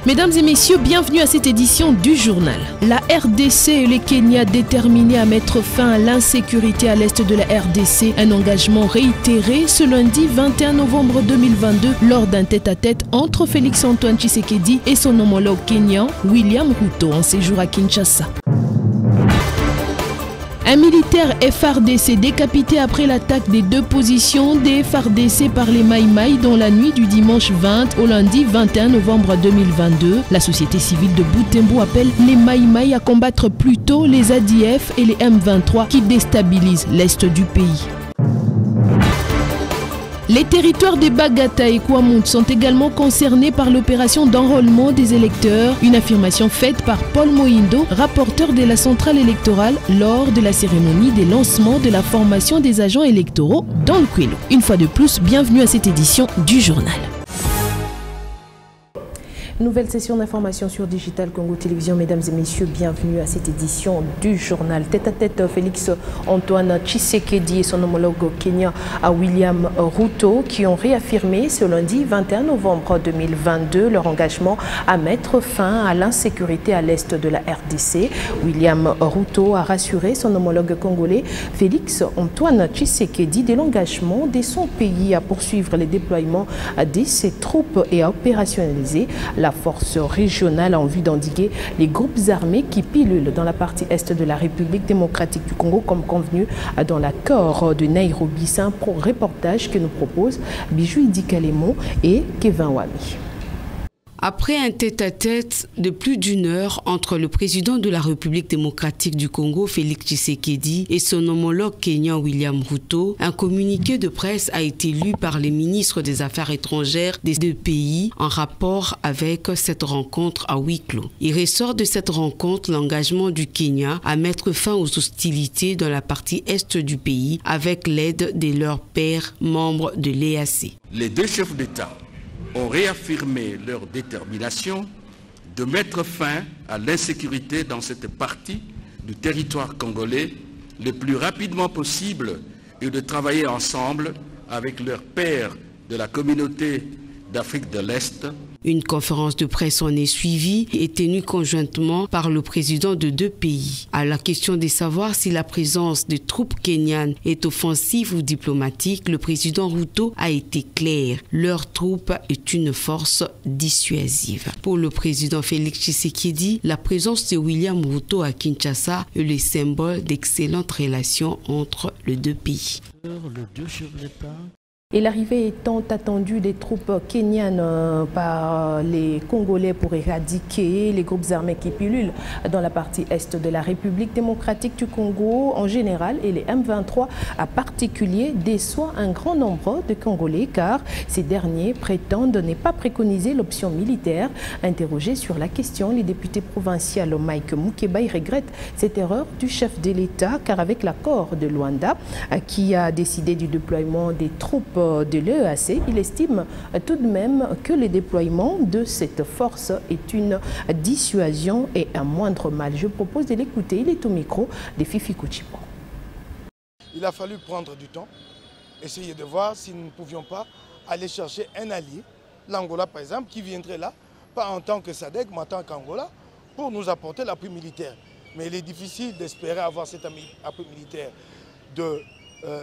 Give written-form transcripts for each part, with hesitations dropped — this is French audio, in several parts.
Mesdames et messieurs, bienvenue à cette édition du journal. La RDC et le Kenya déterminés à mettre fin à l'insécurité à l'est de la RDC. Un engagement réitéré ce lundi 21 novembre 2022 lors d'un tête-à-tête entre Félix-Antoine Tshisekedi et son homologue kenyan William Ruto en séjour à Kinshasa. Un militaire FARDC décapité après l'attaque des deux positions des FARDC par les Maïmaï dans la nuit du dimanche 20 au lundi 21 novembre 2022. La société civile de Butembo appelle les Maïmaï à combattre plutôt les ADF et les M23 qui déstabilisent l'est du pays. Les territoires des Bagata et Kwamount sont également concernés par l'opération d'enrôlement des électeurs, une affirmation faite par Paul Mohindo, rapporteur de la centrale électorale, lors de la cérémonie des lancements de la formation des agents électoraux dans le Kwilu. Une fois de plus, bienvenue à cette édition du journal. Nouvelle session d'information sur Digital Congo Télévision. Mesdames et messieurs, bienvenue à cette édition du journal. Tête-à-tête, Félix-Antoine Tshisekedi et son homologue kenyan William Ruto qui ont réaffirmé ce lundi 21 novembre 2022 leur engagement à mettre fin à l'insécurité à l'est de la RDC. William Ruto a rassuré son homologue congolais Félix-Antoine Tshisekedi de l'engagement de son pays à poursuivre les déploiements de ses troupes et à opérationnaliser la force régionale en vue d'endiguer les groupes armés qui pilulent dans la partie est de la République démocratique du Congo comme convenu dans l'accord de Nairobi. C'est un reportage que nous proposent Bijou Idi Kalemo et Kevin Wami. Après un tête-à-tête de plus d'une heure entre le président de la République démocratique du Congo, Félix Tshisekedi, et son homologue kenyan William Ruto, un communiqué de presse a été lu par les ministres des Affaires étrangères des deux pays en rapport avec cette rencontre à huis clos. Il ressort de cette rencontre l'engagement du Kenya à mettre fin aux hostilités dans la partie est du pays avec l'aide de leurs pairs membres de l'EAC. Les deux chefs d'État ont réaffirmé leur détermination de mettre fin à l'insécurité dans cette partie du territoire congolais le plus rapidement possible et de travailler ensemble avec leurs pairs de la communauté d'Afrique de l'Est. Une conférence de presse en est suivie et tenue conjointement par le président de deux pays. À la question de savoir si la présence des troupes kenyanes est offensive ou diplomatique, le président Ruto a été clair. Leur troupe est une force dissuasive. Pour le président Félix Tshisekedi, la présence de William Ruto à Kinshasa est le symbole d'excellentes relations entre les deux pays. Et l'arrivée étant attendue des troupes kenyanes par les Congolais pour éradiquer les groupes armés qui pilulent dans la partie est de la République démocratique du Congo en général et les M23 en particulier déçoit un grand nombre de Congolais car ces derniers prétendent ne pas préconiser l'option militaire. Interrogé sur la question, les députés provinciaux Mike Mukeba regrette cette erreur du chef de l'État car avec l'accord de Luanda qui a décidé du déploiement des troupes de l'EAC, il estime tout de même que le déploiement de cette force est une dissuasion et un moindre mal. Je propose de l'écouter, il est au micro de Fifi Kouchipo. Il a fallu prendre du temps, essayer de voir si nous ne pouvions pas aller chercher un allié, l'Angola par exemple, qui viendrait là, pas en tant que SADC, mais en tant qu'Angola, pour nous apporter l'appui militaire. Mais il est difficile d'espérer avoir cet appui militaire de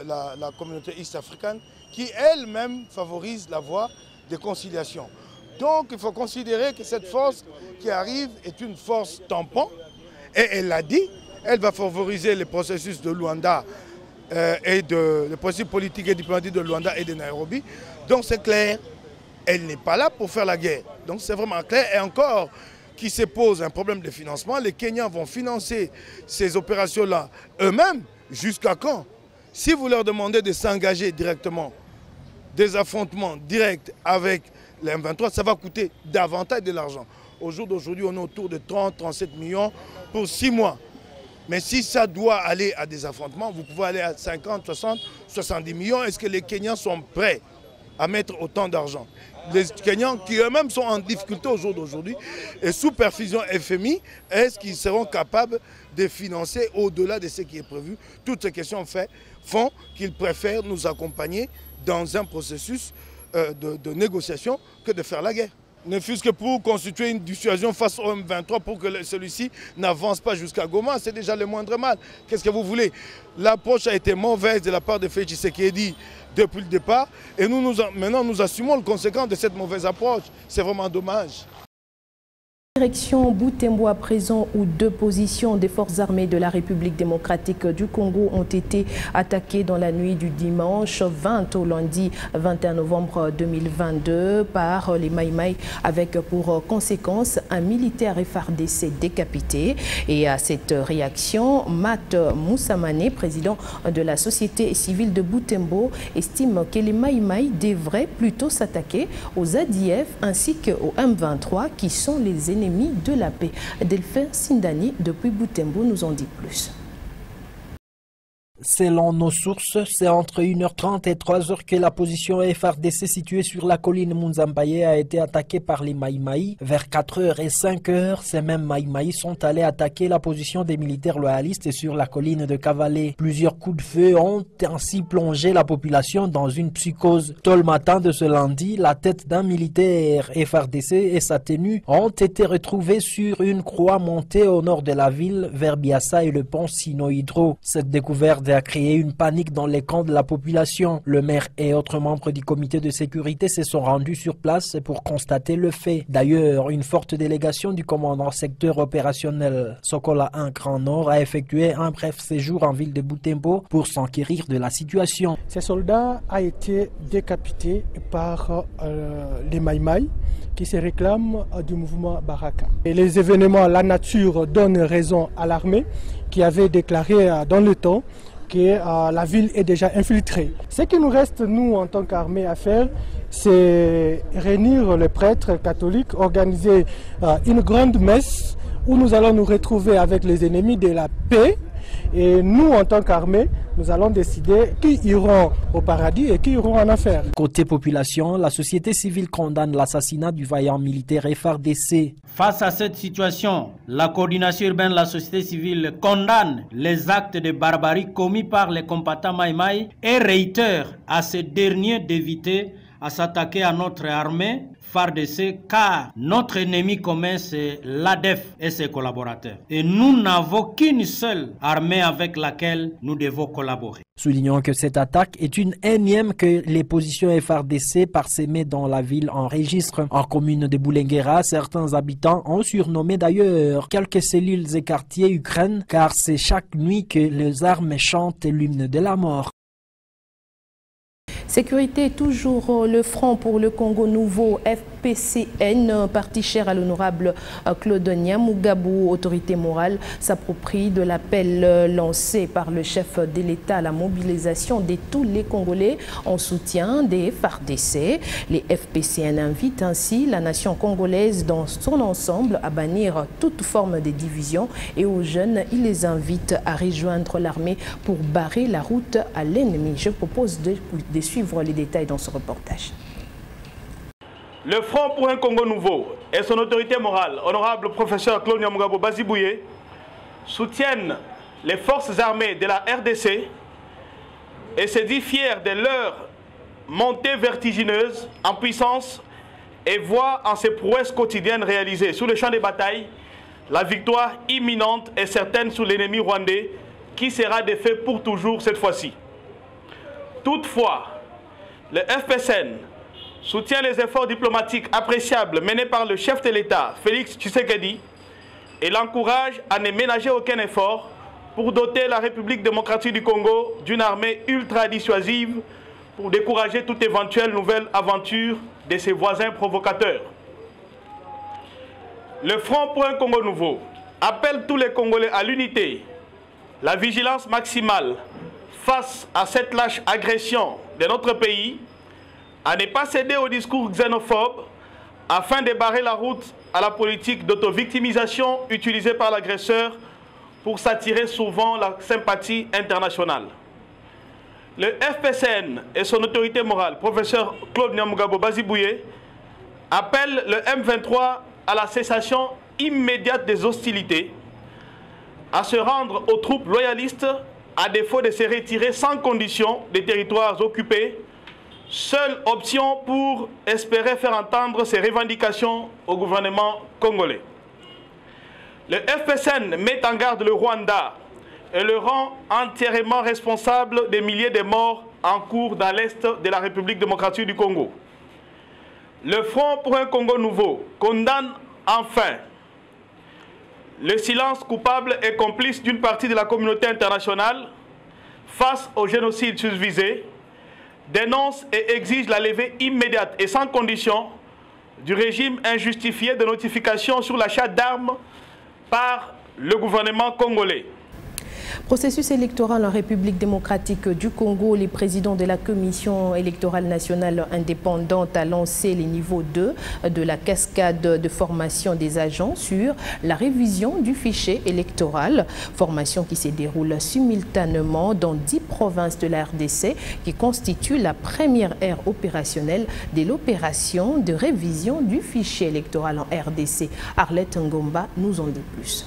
la communauté est-africaine qui elle-même favorise la voie de conciliation. Donc il faut considérer que cette force qui arrive est une force tampon et elle l'a dit, elle va favoriser le processus de Luanda et le processus politique et diplomatique de Luanda et de Nairobi. Donc c'est clair, elle n'est pas là pour faire la guerre. Donc c'est vraiment clair et encore qui se pose un problème de financement. Les Kenyans vont financer ces opérations-là eux-mêmes jusqu'à quand? Si vous leur demandez de s'engager directement, des affrontements directs avec les M23, ça va coûter davantage de l'argent. Au jour d'aujourd'hui, on est autour de 30-37 millions pour 6 mois. Mais si ça doit aller à des affrontements, vous pouvez aller à 50, 60, 70 millions. Est-ce que les Kenyans sont prêts à mettre autant d'argent? Les Kenyans qui eux-mêmes sont en difficulté au jour d'aujourd'hui et sous perfusion FMI, est-ce qu'ils seront capables de financer au-delà de ce qui est prévu? Toutes ces questions font qu'ils préfèrent nous accompagner dans un processus de négociation que de faire la guerre. ne fût-ce que pour constituer une dissuasion face au M23 pour que celui-ci n'avance pas jusqu'à Goma. C'est déjà le moindre mal. Qu'est-ce que vous voulez? L'approche a été mauvaise de la part de Félix Tshisekedi depuis le départ et maintenant nous assumons le conséquent de cette mauvaise approche. C'est vraiment dommage. Direction Butembo à présent, où 2 positions des forces armées de la République démocratique du Congo ont été attaquées dans la nuit du dimanche 20 au lundi 21 novembre 2022 par les Maïmaï, avec pour conséquence un militaire FARDC décapité. Et à cette réaction, Matt Moussamane, président de la société civile de Butembo, estime que les Maïmaï devraient plutôt s'attaquer aux ADF ainsi qu'aux M23 qui sont les ennemis de la paix. Delphin Sindani depuis Butembo nous en dit plus. Selon nos sources, c'est entre 1h30 et 3h que la position FARDC située sur la colline Munzambaye a été attaquée par les Maïmaï. Vers 4h et 5h, ces mêmes Maïmaï sont allés attaquer la position des militaires loyalistes sur la colline de Cavalé. Plusieurs coups de feu ont ainsi plongé la population dans une psychose. Tôt le matin de ce lundi, la tête d'un militaire FARDC et sa tenue ont été retrouvées sur une croix montée au nord de la ville, vers Biassa et le pont Sino-Hydro. Cette découverte a créé une panique dans les camps de la population. Le maire et autres membres du comité de sécurité se sont rendus sur place pour constater le fait. D'ailleurs, une forte délégation du commandant secteur opérationnel Sokola 1 Grand Nord a effectué un bref séjour en ville de Butembo pour s'enquérir de la situation. Ces soldats ont été décapités par les Maïmaï qui se réclament du mouvement Baraka. Et les événements, la nature donne raison à l'armée qui avait déclaré dans le temps que la ville est déjà infiltrée. Ce qui nous reste, nous, en tant qu'armée, à faire, c'est réunir les prêtres catholiques, organiser une grande messe où nous allons nous retrouver avec les ennemis de la paix. Et nous, en tant qu'armée, nous allons décider qui iront au paradis et qui iront en enfer. Côté population, la société civile condamne l'assassinat du vaillant militaire FARDC. Face à cette situation, la coordination urbaine de la société civile condamne les actes de barbarie commis par les combattants Maïmaï et réitère à ces derniers d'éviter à s'attaquer à notre armée FARDC, car notre ennemi commun c'est l'ADF et ses collaborateurs. Et nous n'avons qu'une seule armée avec laquelle nous devons collaborer. Soulignons que cette attaque est une énième que les positions FARDC parsemées dans la ville enregistrent. En commune de Boulenguera, certains habitants ont surnommé d'ailleurs quelques cellules et quartiers Ukraine, car c'est chaque nuit que les armes chantent l'hymne de la mort. Sécurité, toujours le Front pour le Congo Nouveau, FPCN, parti cher à l'honorable Claude Nyamugabo, autorité morale, s'approprie de l'appel lancé par le chef de l'État à la mobilisation de tous les Congolais en soutien des FARDC. Les FPCN invitent ainsi la nation congolaise dans son ensemble à bannir toute forme de division et aux jeunes, ils les invitent à rejoindre l'armée pour barrer la route à l'ennemi. Je propose de suivre les détails dans ce reportage. Le Front pour un Congo Nouveau et son autorité morale, honorable professeur Claude Nyamugabo Bazibouye, soutiennent les forces armées de la RDC et se dit fier de leur montée vertigineuse en puissance et voit en ces prouesses quotidiennes réalisées sur le champ de bataille la victoire imminente et certaine sur l'ennemi rwandais qui sera défait pour toujours cette fois-ci. Toutefois, le FPCN soutient les efforts diplomatiques appréciables menés par le chef de l'État, Félix Tshisekedi, et l'encourage à ne ménager aucun effort pour doter la République démocratique du Congo d'une armée ultra dissuasive pour décourager toute éventuelle nouvelle aventure de ses voisins provocateurs. Le Front pour un Congo Nouveau appelle tous les Congolais à l'unité, la vigilance maximale face à cette lâche agression de notre pays, à ne pas céder au discours xénophobe afin de barrer la route à la politique d'auto-victimisation utilisée par l'agresseur pour s'attirer souvent la sympathie internationale. Le FPCN et son autorité morale, professeur Claude Nyamugabo Bazibouye, appelle le M23 à la cessation immédiate des hostilités, à se rendre aux troupes loyalistes à défaut de se retirer sans condition des territoires occupés, seule option pour espérer faire entendre ses revendications au gouvernement congolais. Le FPCN met en garde le Rwanda et le rend entièrement responsable des milliers de morts en cours dans l'est de la République démocratique du Congo. Le Front pour un Congo nouveau condamne enfin le silence coupable et complice d'une partie de la communauté internationale face au génocide susvisé, dénonce et exige la levée immédiate et sans condition du régime injustifié de notification sur l'achat d'armes par le gouvernement congolais. Processus électoral en République démocratique du Congo, le président de la Commission électorale nationale indépendante a lancé les niveaux 2 de la cascade de formation des agents sur la révision du fichier électoral. Formation qui se déroule simultanément dans 10 provinces de la RDC qui constitue la première ère opérationnelle de l'opération de révision du fichier électoral en RDC. Arlette Ngomba nous en dit plus.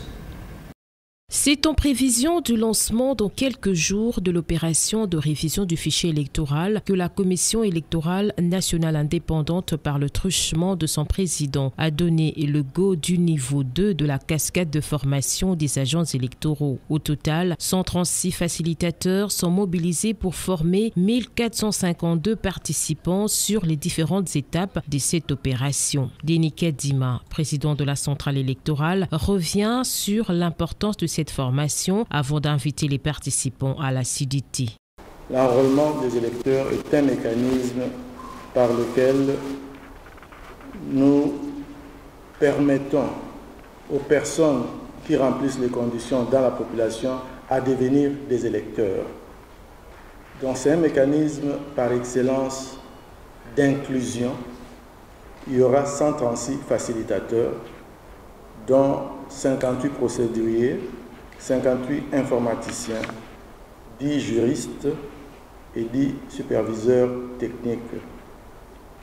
C'est en prévision du lancement dans quelques jours de l'opération de révision du fichier électoral que la Commission électorale nationale indépendante, par le truchement de son président, a donné le go du niveau 2 de la cascade de formation des agents électoraux. Au total, 136 facilitateurs sont mobilisés pour former 1452 participants sur les différentes étapes de cette opération. Denis Kadima, président de la centrale électorale, revient sur l'importance de cette formation avant d'inviter les participants à l'assiduité. L'enrôlement des électeurs est un mécanisme par lequel nous permettons aux personnes qui remplissent les conditions dans la population à devenir des électeurs. Donc c'est un mécanisme par excellence d'inclusion. Il y aura 136 facilitateurs, dont 58 procéduriers, 58 informaticiens, 10 juristes et 10 superviseurs techniques.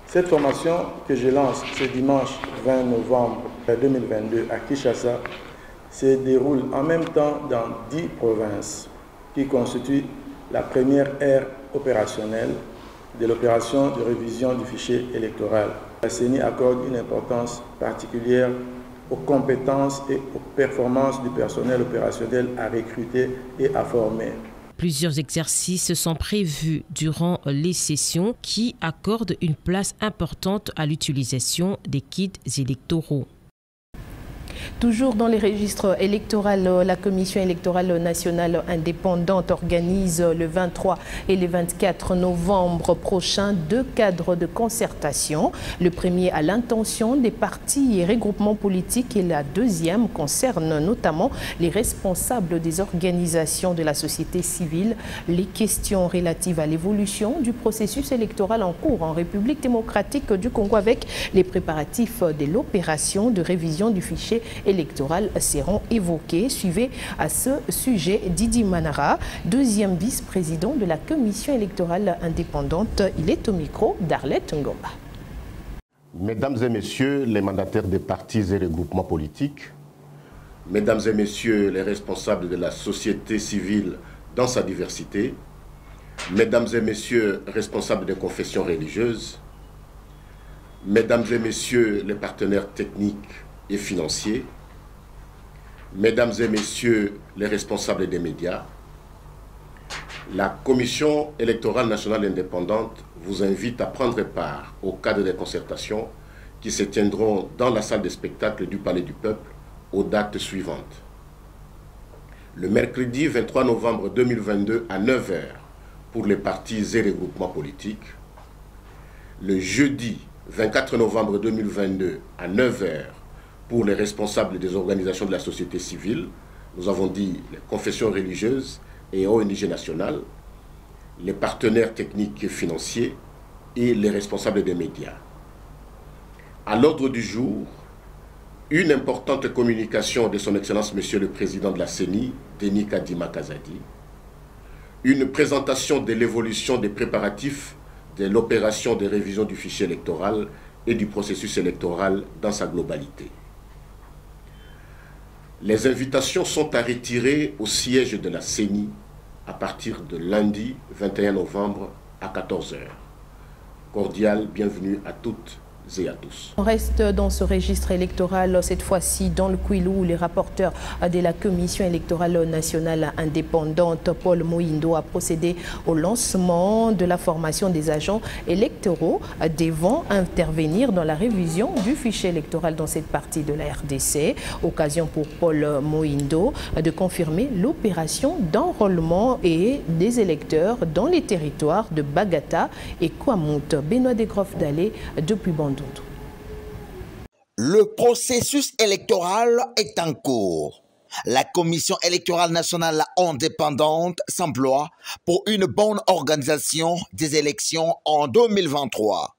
Cette formation que je lance ce dimanche 20 novembre 2022 à Kinshasa se déroule en même temps dans 10 provinces qui constituent la première ère opérationnelle de l'opération de révision du fichier électoral. La CENI accorde une importance particulière aux compétences et aux performances du personnel opérationnel à recruter et à former. Plusieurs exercices sont prévus durant les sessions qui accordent une place importante à l'utilisation des kits électoraux. Toujours dans les registres électoraux, la Commission électorale nationale indépendante organise le 23 et le 24 novembre prochain 2 cadres de concertation. Le premier à l'intention des partis et regroupements politiques et la deuxième concerne notamment les responsables des organisations de la société civile. Les questions relatives à l'évolution du processus électoral en cours en République démocratique du Congo avec les préparatifs de l'opération de révision du fichier électoral seront évoqués. Suivez à ce sujet Didi Manara, deuxième vice-président de la Commission électorale indépendante. Il est au micro d'Arlette Ngomba. Mesdames et messieurs les mandataires des partis et regroupements politiques, mesdames et messieurs les responsables de la société civile dans sa diversité, mesdames et messieurs responsables des confessions religieuses, mesdames et messieurs les partenaires techniques et financiers, mesdames et messieurs les responsables des médias, la Commission électorale nationale indépendante vous invite à prendre part au cadre des concertations qui se tiendront dans la salle de spectacle du Palais du Peuple aux dates suivantes. Le mercredi 23 novembre 2022 à 9 h pour les partis et regroupements politiques. Le jeudi 24 novembre 2022 à 9 h pour les responsables des organisations de la société civile, nous avons dit les confessions religieuses et ONG nationales, les partenaires techniques et financiers et les responsables des médias. À l'ordre du jour, une importante communication de son Excellence Monsieur le Président de la CENI, Denis Kadima Kazadi, une présentation de l'évolution des préparatifs de l'opération de révision du fichier électoral et du processus électoral dans sa globalité. Les invitations sont à retirer au siège de la CENI à partir de lundi 21 novembre à 14 h. cordiale bienvenue à toutes et à tous. On reste dans ce registre électoral, cette fois-ci dans le Kwilu, où les rapporteurs de la Commission électorale nationale indépendante, Paul Mohindo, a procédé au lancement de la formation des agents électoraux devant intervenir dans la révision du fichier électoral dans cette partie de la RDC. Occasion pour Paul Mohindo de confirmer l'opération d'enrôlement et des électeurs dans les territoires de Bagata et Kwamouth. Benoît Degroff Dalé depuis Bandundu. Le processus électoral est en cours. La Commission électorale nationale indépendante s'emploie pour une bonne organisation des élections en 2023.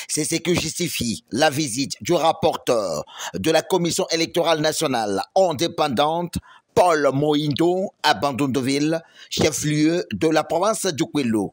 C'est ce que justifie la visite du rapporteur de la Commission électorale nationale indépendante, Paul Mohindo, à Bandunduville, chef-lieu de la province du Kwilu.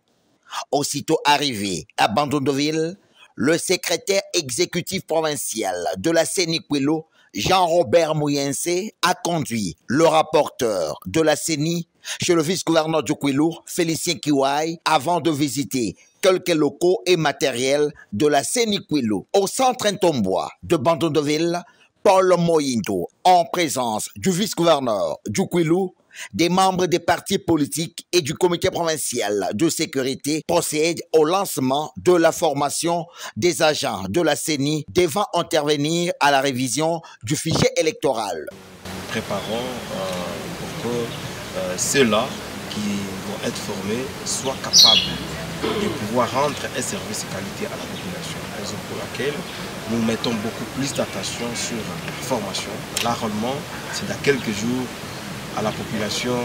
Aussitôt arrivé à Bandunduville, le secrétaire exécutif provincial de la CENI Kwilu, Jean-Robert Mouyense, a conduit le rapporteur de la CENI chez le vice-gouverneur du Kwilu, Félicien Kiwai, avant de visiter quelques locaux et matériels de la CENI Kwilu. Au centre Ntombois de Bandunduville, Paul Mohindo, en présence du vice-gouverneur du Kwilu, des membres des partis politiques et du comité provincial de sécurité procèdent au lancement de la formation des agents de la CENI devant intervenir à la révision du fichier électoral. Préparons pour que ceux-là qui vont être formés soient capables de pouvoir rendre un service de qualité à la population. Raison pour laquelle nous mettons beaucoup plus d'attention sur la formation. L'enrôlement, c'est dans quelques jours à la population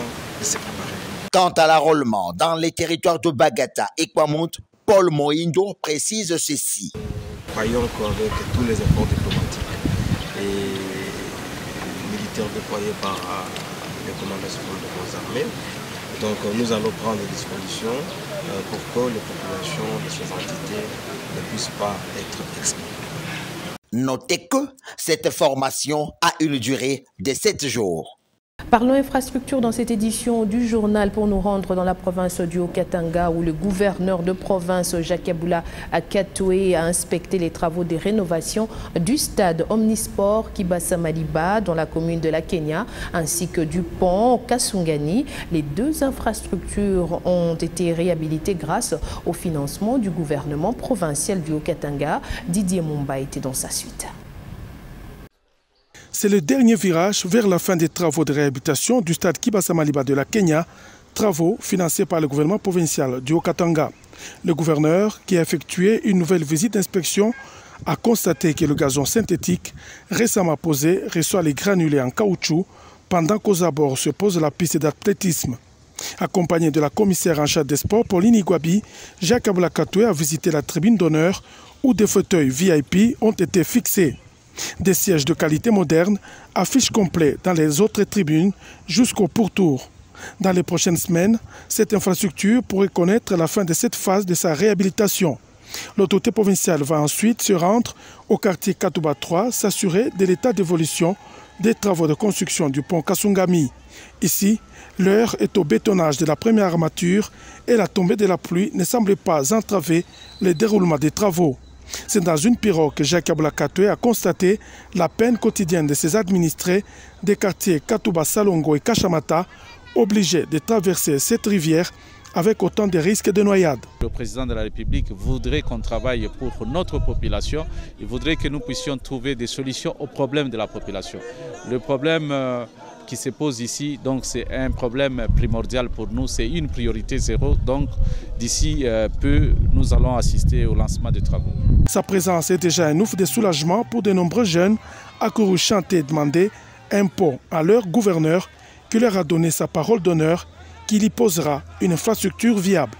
de se préparer. Quant à l'enrôlement dans les territoires de Bagata et Kwamouth, Paul Mohindo précise ceci. Nous croyons qu'avec tous les efforts diplomatiques et militaires déployés par les commandants suprêmes de nos armées, donc nous allons prendre des dispositions pour que les populations de ces entités ne puissent pas être exclues. Notez que cette formation a une durée de 7 jours. Parlons infrastructure dans cette édition du journal pour nous rendre dans la province du Haut-Katanga où le gouverneur de province Jacques Aboula Katoué a inspecté les travaux de rénovation du stade Omnisport Kibasa Maliba dans la commune de la Kenya ainsi que du pont Kasungani. Les deux infrastructures ont été réhabilitées grâce au financement du gouvernement provincial du Haut-Katanga. Didier Mumba était dans sa suite. C'est le dernier virage vers la fin des travaux de réhabilitation du stade Kibasa Maliba de la Kenya, travaux financés par le gouvernement provincial du Haut-Katanga. Le gouverneur, qui a effectué une nouvelle visite d'inspection, a constaté que le gazon synthétique récemment posé reçoit les granulés en caoutchouc pendant qu'aux abords se pose la piste d'athlétisme. Accompagné de la commissaire en charge des sports, Pauline Igwabi, Jacques Aboula Katoué a visité la tribune d'honneur où des fauteuils VIP ont été fixés. Des sièges de qualité moderne, affiches complètes dans les autres tribunes jusqu'au pourtour. Dans les prochaines semaines, cette infrastructure pourrait connaître la fin de cette phase de sa réhabilitation. L'autorité provinciale va ensuite se rendre au quartier Katouba 3, s'assurer de l'état d'évolution des travaux de construction du pont Kasungami. Ici, l'heure est au bétonnage de la première armature et la tombée de la pluie ne semble pas entraver le déroulement des travaux. C'est dans une pirogue que Jacques Aboula Katoué a constaté la peine quotidienne de ses administrés des quartiers Katouba, Salongo et Kachamata, obligés de traverser cette rivière avec autant de risques de noyade. Le président de la République voudrait qu'on travaille pour notre population. Il voudrait que nous puissions trouver des solutions aux problèmes de la population. Le problème qui se pose ici, donc c'est un problème primordial pour nous, c'est une priorité zéro. Donc d'ici peu, nous allons assister au lancement des travaux. Sa présence est déjà un ouf de soulagement pour de nombreux jeunes accourus chanter et demander un pont à leur gouverneur qui leur a donné sa parole d'honneur qu'il y posera une infrastructure viable.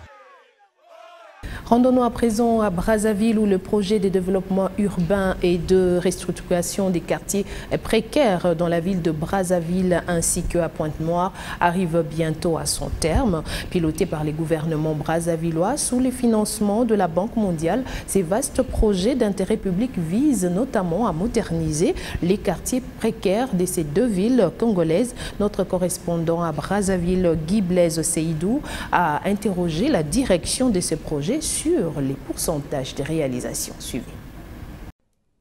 Rendons-nous à présent à Brazzaville où le projet de développement urbain et de restructuration des quartiers précaires dans la ville de Brazzaville ainsi qu'à Pointe-Noire arrive bientôt à son terme. Piloté par les gouvernements brazzavillois sous le financement de la Banque mondiale, ces vastes projets d'intérêt public visent notamment à moderniser les quartiers précaires de ces deux villes congolaises. Notre correspondant à Brazzaville, Guy Blaise Seydou, a interrogé la direction de ces projets sur sur les pourcentages de réalisation. Suivez.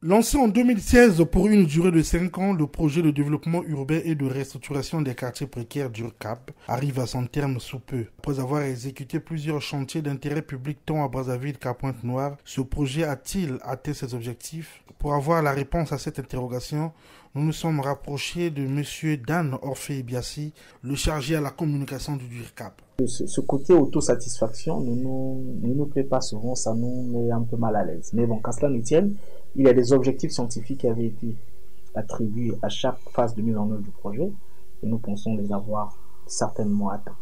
Lancé en 2016 pour une durée de 5 ans, le projet de développement urbain et de restructuration des quartiers précaires d'URCAP arrive à son terme sous peu. Après avoir exécuté plusieurs chantiers d'intérêt public tant à Brazzaville qu'à Pointe-Noire, ce projet a-t-il atteint ses objectifs? Pour avoir la réponse à cette interrogation, nous nous sommes rapprochés de M. Dan Orphée Biassi, le chargé à la communication du URCAP. Ce côté autosatisfaction ne nous plaît pas souvent, ça nous met un peu mal à l'aise. Mais bon, qu'à cela ne tienne, il y a des objectifs scientifiques qui avaient été attribués à chaque phase de mise en œuvre du projet et nous pensons les avoir certainement atteints.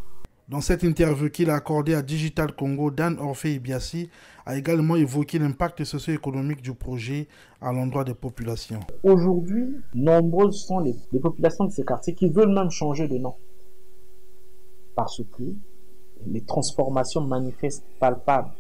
Dans cette interview qu'il a accordée à Digital Congo, Dan Orphée Biassi a également évoqué l'impact socio-économique du projet à l'endroit des populations. Aujourd'hui, nombreuses sont les populations de ces quartiers qui veulent même changer de nom. Parce que les transformations manifestes, palpables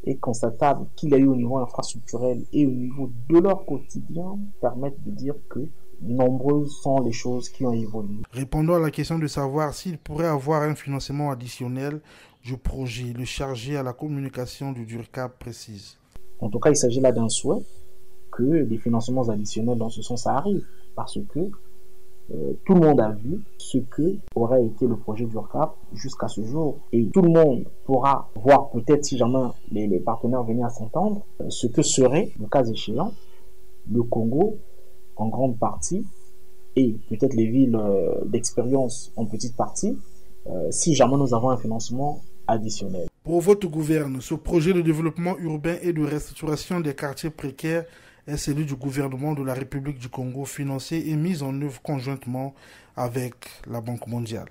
et constatables qu'il y a eu au niveau infrastructurel et au niveau de leur quotidien permettent de dire que nombreuses sont les choses qui ont évolué. Répondant à la question de savoir s'il pourrait avoir un financement additionnel du projet, le chargé à la communication du URCAP précise. En tout cas, il s'agit là d'un souhait que des financements additionnels dans ce sens arrivent parce que tout le monde a vu ce que aurait été le projet d'URCAP jusqu'à ce jour. Et tout le monde pourra voir peut-être si jamais les partenaires venaient à s'entendre, ce que serait, le cas échéant, le Congo en grande partie et peut-être les villes d'expérience en petite partie, si jamais nous avons un financement additionnel. Pour votre gouverne, ce projet de développement urbain et de restauration des quartiers précaires est celui du gouvernement de la République du Congo, financé et mis en œuvre conjointement avec la Banque mondiale.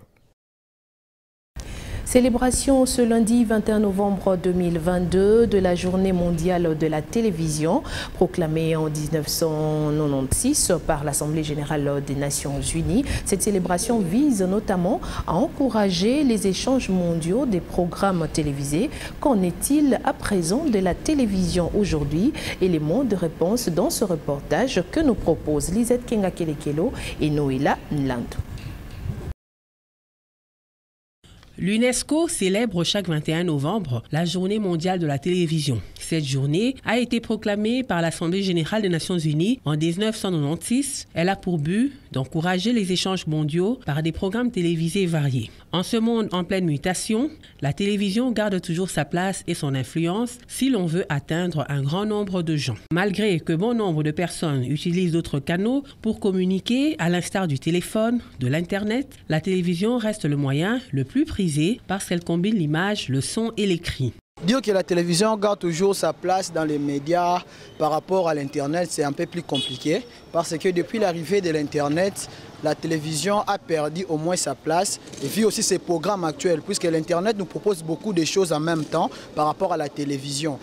Célébration ce lundi 21 novembre 2022 de la Journée mondiale de la télévision, proclamée en 1996 par l'Assemblée générale des Nations unies. Cette célébration vise notamment à encourager les échanges mondiaux des programmes télévisés. Qu'en est-il à présent de la télévision aujourd'hui? Éléments de réponse dans ce reportage que nous proposent Lisette Kenga-Kelekelo et Noéla Nlandou. L'UNESCO célèbre chaque 21 novembre la Journée mondiale de la télévision. Cette journée a été proclamée par l'Assemblée générale des Nations unies en 1996. Elle a pour but d'encourager les échanges mondiaux par des programmes télévisés variés. En ce monde en pleine mutation, la télévision garde toujours sa place et son influence si l'on veut atteindre un grand nombre de gens. Malgré que bon nombre de personnes utilisent d'autres canaux pour communiquer, à l'instar du téléphone, de l'Internet, la télévision reste le moyen le plus prisé parce qu'elle combine l'image, le son et l'écrit. Dire que la télévision garde toujours sa place dans les médias par rapport à l'Internet, c'est un peu plus compliqué parce que depuis l'arrivée de l'Internet, la télévision a perdu au moins sa place et vu aussi ses programmes actuels puisque l'Internet nous propose beaucoup de choses en même temps par rapport à la télévision.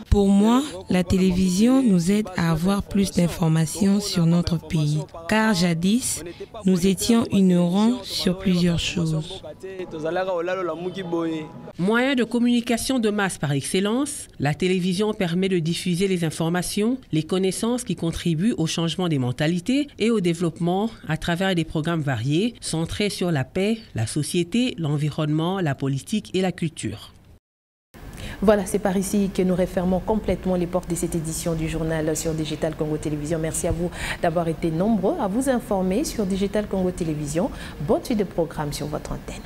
Pour moi, la télévision nous aide à avoir plus d'informations sur notre pays, car jadis, nous étions ignorants sur plusieurs choses. Moyen de communication de masse par excellence, la télévision permet de diffuser les informations, les connaissances qui contribuent au changement des mentalités et au développement à travers des programmes variés, centrés sur la paix, la société, l'environnement, la politique et la culture. Voilà, c'est par ici que nous refermons complètement les portes de cette édition du journal sur Digital Congo Télévision. Merci à vous d'avoir été nombreux à vous informer sur Digital Congo Télévision. Bonne suite de programme sur votre antenne.